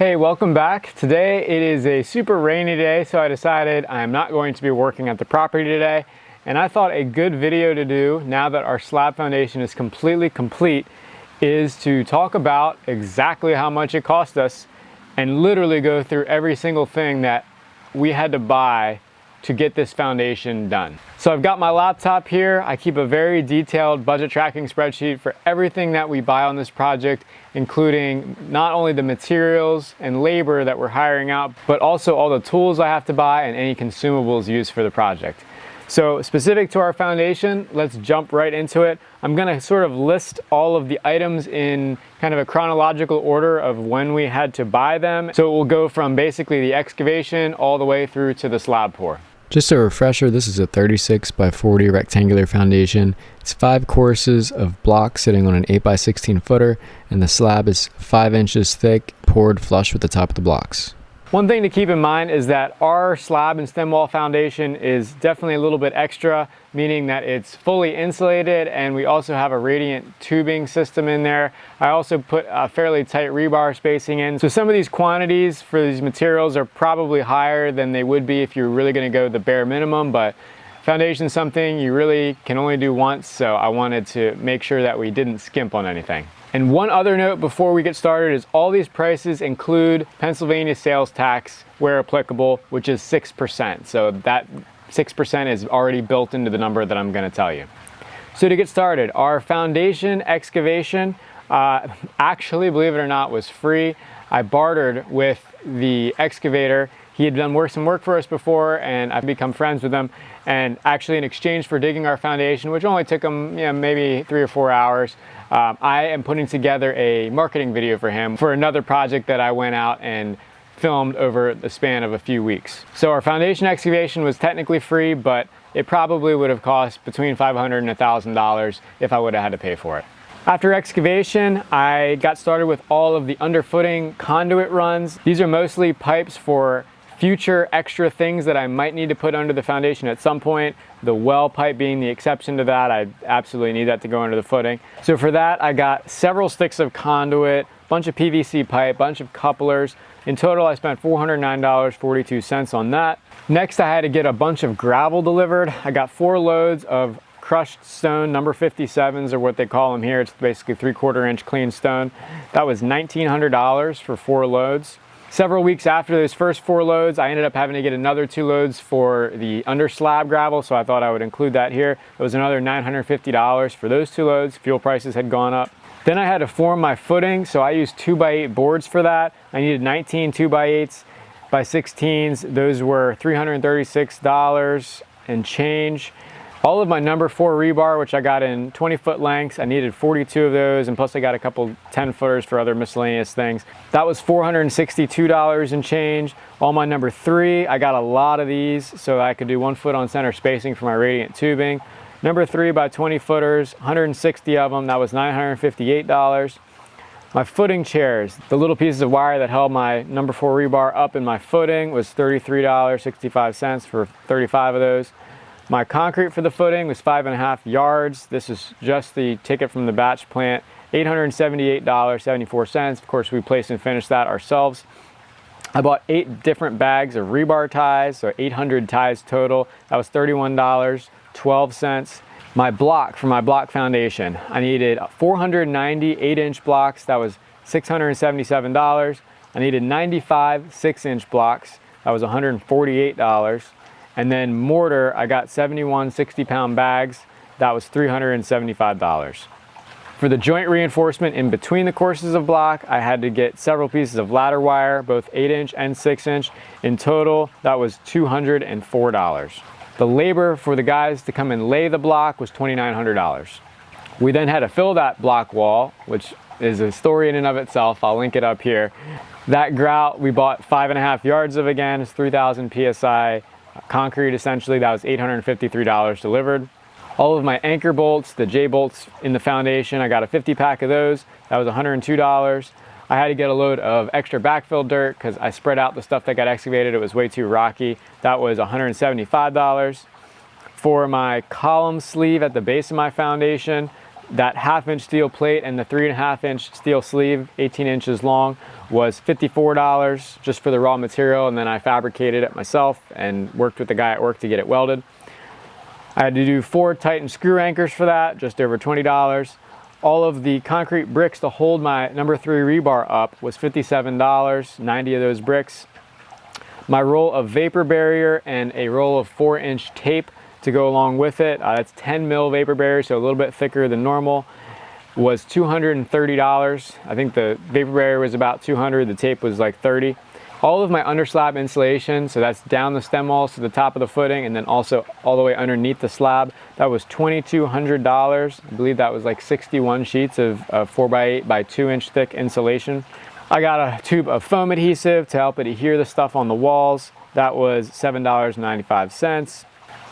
Hey, welcome back. Today it is a super rainy day, so I decided I am not going to be working at the property today. And I thought a good video to do now that our slab foundation is completely complete is to talk about exactly how much it cost us and literally go through every single thing that we had to buy to get this foundation done. So I've got my laptop here. I keep a very detailed budget tracking spreadsheet for everything that we buy on this project, including not only the materials and labor that we're hiring out, but also all the tools I have to buy and any consumables used for the project. So specific to our foundation, let's jump right into it. I'm gonna sort of list all of the items in kind of a chronological order of when we had to buy them. So it will go from basically the excavation all the way through to the slab pour. Just a refresher, this is a 36 by 40 rectangular foundation. It's 5 courses of block sitting on an 8 by 16 footer, and the slab is 5 inches thick, poured flush with the top of the blocks. One thing to keep in mind is that our slab and stem wall foundation is definitely a little bit extra, meaning that it's fully insulated, and we also have a radiant tubing system in there. I also put a fairly tight rebar spacing in. So some of these quantities for these materials are probably higher than they would be if you're really gonna go the bare minimum, but foundation is something you really can only do once, so I wanted to make sure that we didn't skimp on anything. And one other note before we get started is all these prices include Pennsylvania sales tax where applicable, which is 6%. So that 6% is already built into the number that I'm gonna tell you. So to get started, our foundation excavation, actually, believe it or not, was free. I bartered with the excavator. He had done some work for us before, and I've become friends with him. And actually, in exchange for digging our foundation, which only took him maybe 3 or 4 hours, I am putting together a marketing video for him for another project that I went out and filmed over the span of a few weeks. So our foundation excavation was technically free, but it probably would have cost between $500 and $1,000 if I would have had to pay for it. After excavation, I got started with all of the underfooting conduit runs. These are mostly pipes for future extra things that I might need to put under the foundation at some point. The well pipe being the exception to that. I absolutely need that to go under the footing. So for that, I got several sticks of conduit, bunch of PVC pipe, bunch of couplers. In total, I spent $409.42 on that. Next, I had to get a bunch of gravel delivered. I got 4 loads of crushed stone, number 57s are what they call them here. It's basically 3/4 inch clean stone. That was $1,900 for 4 loads. Several weeks after those first 4 loads, I ended up having to get another 2 loads for the under slab gravel, so I thought I would include that here. It was another $950 for those 2 loads. Fuel prices had gone up. Then I had to form my footing, so I used 2x8 boards for that. I needed 19 2x8s by 16s. Those were $336 and change. All of my number 4 rebar, which I got in 20-foot lengths, I needed 42 of those, and plus I got a couple 10-footers for other miscellaneous things. That was $462 and change. All my number 3, I got a lot of these so I could do 1 foot on center spacing for my radiant tubing. Number 3 by 20 footers, 160 of them, that was $958. My footing chairs, the little pieces of wire that held my number 4 rebar up in my footing, was $33.65 for 35 of those. My concrete for the footing was 5.5 yards. This is just the ticket from the batch plant, $878.74. Of course, we placed and finished that ourselves. I bought 8 different bags of rebar ties, so 800 ties total. That was $31.12. My block for my block foundation, I needed 490 8-inch blocks. That was $677. I needed 95 6-inch blocks. That was $148. And then mortar, I got 71 60-pound bags. That was $375. For the joint reinforcement in between the courses of block, I had to get several pieces of ladder wire, both 8-inch and 6-inch. In total, that was $204. The labor for the guys to come and lay the block was $2,900. We then had to fill that block wall, which is a story in and of itself. I'll link it up here. That grout, we bought 5.5 yards of again. It's 3,000 PSI. Concrete, essentially, that was $853 delivered. All of my anchor bolts, the J bolts in the foundation, I got a 50-pack of those. That was $102. I had to get a load of extra backfill dirt because I spread out the stuff that got excavated. It was way too rocky. That was $175. For my column sleeve at the base of my foundation, that 1/2 inch steel plate and the 3.5 inch steel sleeve, 18 inches long, was $54 just for the raw material, and then I fabricated it myself and worked with the guy at work to get it welded. I had to do 4 Titan screw anchors for that, just over $20. All of the concrete bricks to hold my number 3 rebar up was $57, 90 of those bricks. My roll of vapor barrier and a roll of 4-inch tape to go along with it, that's 10 mil vapor barrier, so a little bit thicker than normal, was $230. I think the vapor barrier was about $200, the tape was like $30. All of my under slab insulation, so that's down the stem walls to the top of the footing and then also all the way underneath the slab, that was $2,200. I believe that was like 61 sheets of 4x8 by 2-inch thick insulation. I got a tube of foam adhesive to help it adhere the stuff on the walls. That was $7.95.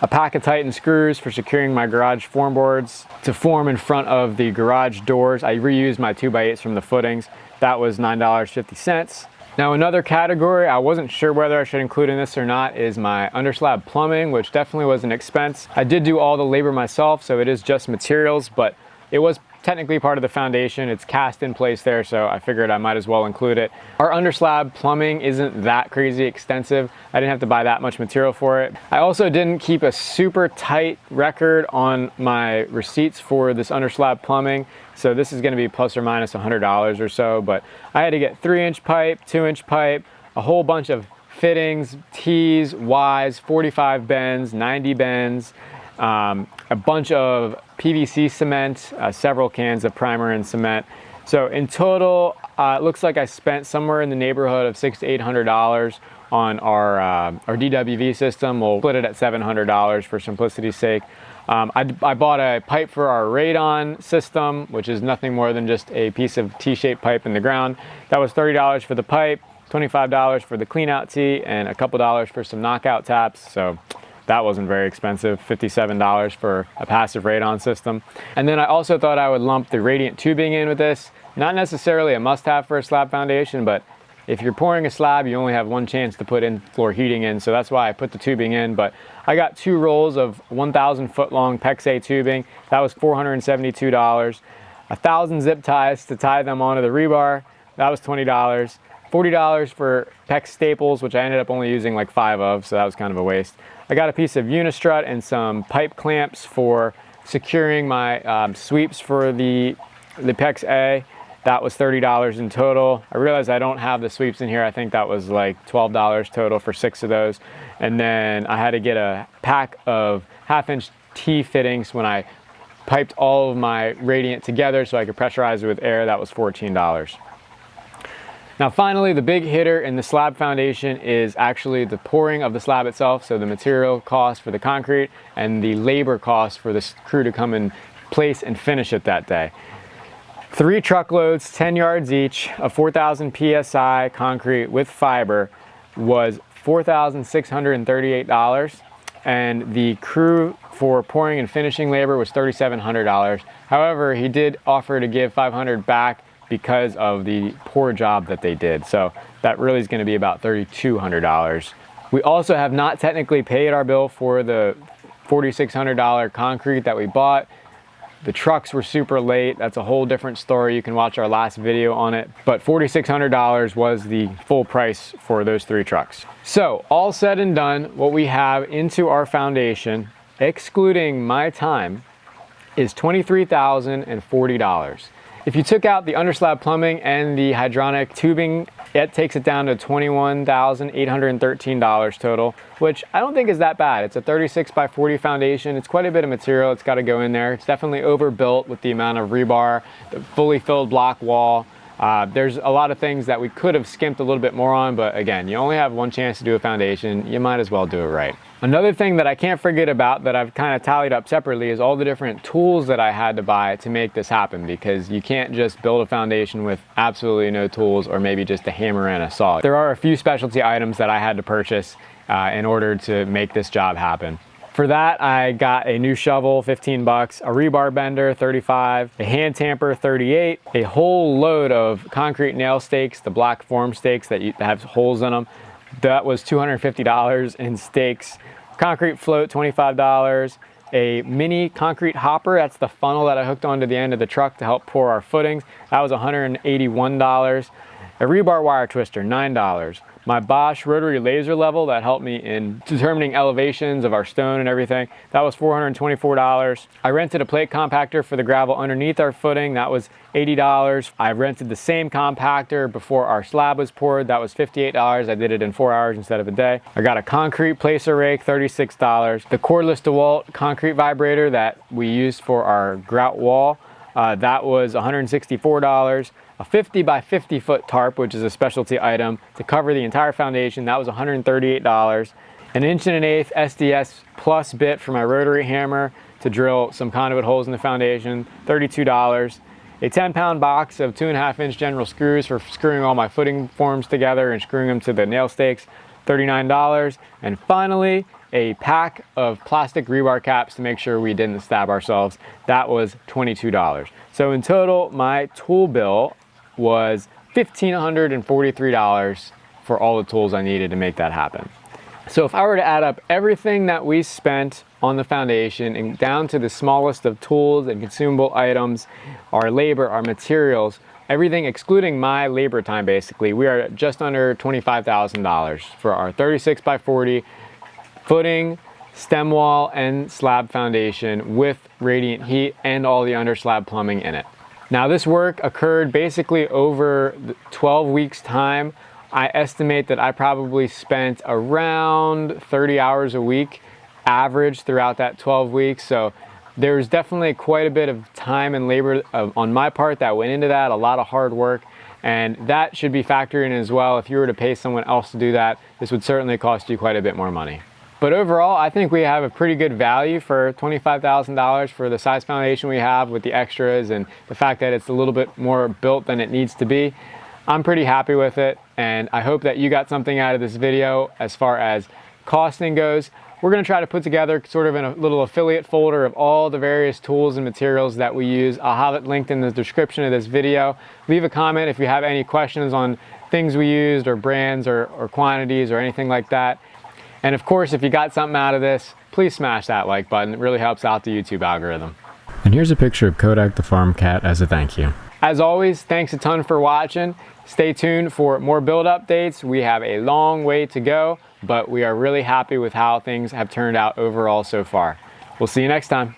A pack of Titan screws for securing my garage form boards to form in front of the garage doors. I reused my 2x8s from the footings. That was $9.50. Now another category I wasn't sure whether I should include in this or not is my underslab plumbing, which definitely was an expense. I did do all the labor myself, so it is just materials, but it was technically part of the foundation. It's cast in place there, so I figured I might as well include it. Our underslab plumbing isn't that crazy extensive. I didn't have to buy that much material for it. I also didn't keep a super tight record on my receipts for this underslab plumbing, so this is going to be plus or minus $100 or so, but I had to get 3-inch pipe, 2-inch pipe, a whole bunch of fittings, T's, Y's, 45 bends, 90 bends, a bunch of PVC cement, several cans of primer and cement. So in total, it looks like I spent somewhere in the neighborhood of $600 to $800 on our DWV system. We'll split it at $700 for simplicity's sake. I bought a pipe for our radon system, which is nothing more than just a piece of T-shaped pipe in the ground. That was $30 for the pipe, $25 for the clean out tee, and a couple dollars for some knockout taps. So that wasn't very expensive, $57 for a passive radon system. And then I also thought I would lump the radiant tubing in with this. Not necessarily a must-have for a slab foundation, but if you're pouring a slab, you only have one chance to put in floor heating in, so that's why I put the tubing in. But I got 2 rolls of 1,000 foot long PEX-A tubing. That was $472. 1,000 zip ties to tie them onto the rebar. That was $20. $40 for PEX staples, which I ended up only using like 5 of, so that was kind of a waste. I got a piece of unistrut and some pipe clamps for securing my sweeps for the PEX-A. That was $30 in total. I realized I don't have the sweeps in here. I think that was like $12 total for 6 of those. And then I had to get a pack of 1/2-inch T fittings when I piped all of my radiant together so I could pressurize it with air. That was $14. Now finally, the big hitter in the slab foundation is actually the pouring of the slab itself, so the material cost for the concrete and the labor cost for the crew to come in place and finish it that day. 3 truckloads, 10 yards each, of 4,000 PSI concrete with fiber was $4,638, and the crew for pouring and finishing labor was $3,700. However, he did offer to give $500 back because of the poor job that they did. So that really is going to be about $3,200. We also have not technically paid our bill for the $4,600 concrete that we bought. The trucks were super late. That's a whole different story. You can watch our last video on it. But $4,600 was the full price for those 3 trucks. So all said and done, what we have into our foundation, excluding my time, is $23,040. If you took out the underslab plumbing and the hydronic tubing, it takes it down to $21,813 total, which I don't think is that bad. It's a 36 by 40 foundation. It's quite a bit of material. It's got to go in there. It's definitely overbuilt with the amount of rebar, the fully filled block wall. There's a lot of things that we could have skimped a little bit more on, but again, you only have one chance to do a foundation. You might as well do it right. Another thing that I can't forget about that I've kind of tallied up separately is all the different tools that I had to buy to make this happen, because you can't just build a foundation with absolutely no tools or maybe just a hammer and a saw. There are a few specialty items that I had to purchase in order to make this job happen. For that, I got a new shovel, 15 bucks, a rebar bender, 35, a hand tamper, 38, a whole load of concrete nail stakes, the black form stakes that have holes in them. That was $250 in stakes. Concrete float, $25. A mini concrete hopper, that's the funnel that I hooked onto the end of the truck to help pour our footings. That was $181. A rebar wire twister, $9. My Bosch rotary laser level that helped me in determining elevations of our stone and everything, that was $424. I rented a plate compactor for the gravel underneath our footing, that was $80. I rented the same compactor before our slab was poured, that was $58. I did it in 4 hours instead of a day. I got a concrete placer rake, $36. The cordless DeWalt concrete vibrator that we used for our grout wall, that was $164. A 50 by 50 foot tarp, which is a specialty item to cover the entire foundation, that was $138. An 1.1/8" SDS plus bit for my rotary hammer to drill some conduit holes in the foundation, $32. A 10-pound box of 2.5-inch general screws for screwing all my footing forms together and screwing them to the nail stakes, $39. And finally, a pack of plastic rebar caps to make sure we didn't stab ourselves, that was $22. So in total, my tool bill was $1,543 for all the tools I needed to make that happen. So if I were to add up everything that we spent on the foundation and down to the smallest of tools and consumable items, our labor, our materials, everything excluding my labor time basically, we are just under $25,000 for our 36 by 40 footing, stem wall, and slab foundation with radiant heat and all the under slab plumbing in it. Now this work occurred basically over 12 weeks time. I estimate that I probably spent around 30 hours a week average throughout that 12 weeks. So there's definitely quite a bit of time and labor on my part that went into that, a lot of hard work. And that should be factored in as well. If you were to pay someone else to do that, this would certainly cost you quite a bit more money. But overall, I think we have a pretty good value for $25,000 for the size foundation we have with the extras and the fact that it's a little bit more built than it needs to be. I'm pretty happy with it, and I hope that you got something out of this video as far as costing goes. We're gonna try to put together sort of in a little affiliate folder of all the various tools and materials that we use. I'll have it linked in the description of this video. Leave a comment if you have any questions on things we used or brands or quantities or anything like that. And of course, if you got something out of this, please smash that like button. It really helps out the YouTube algorithm. And here's a picture of Kodak the farm cat as a thank you. As always, thanks a ton for watching. Stay tuned for more build updates. We have a long way to go, but we are really happy with how things have turned out overall so far. We'll see you next time.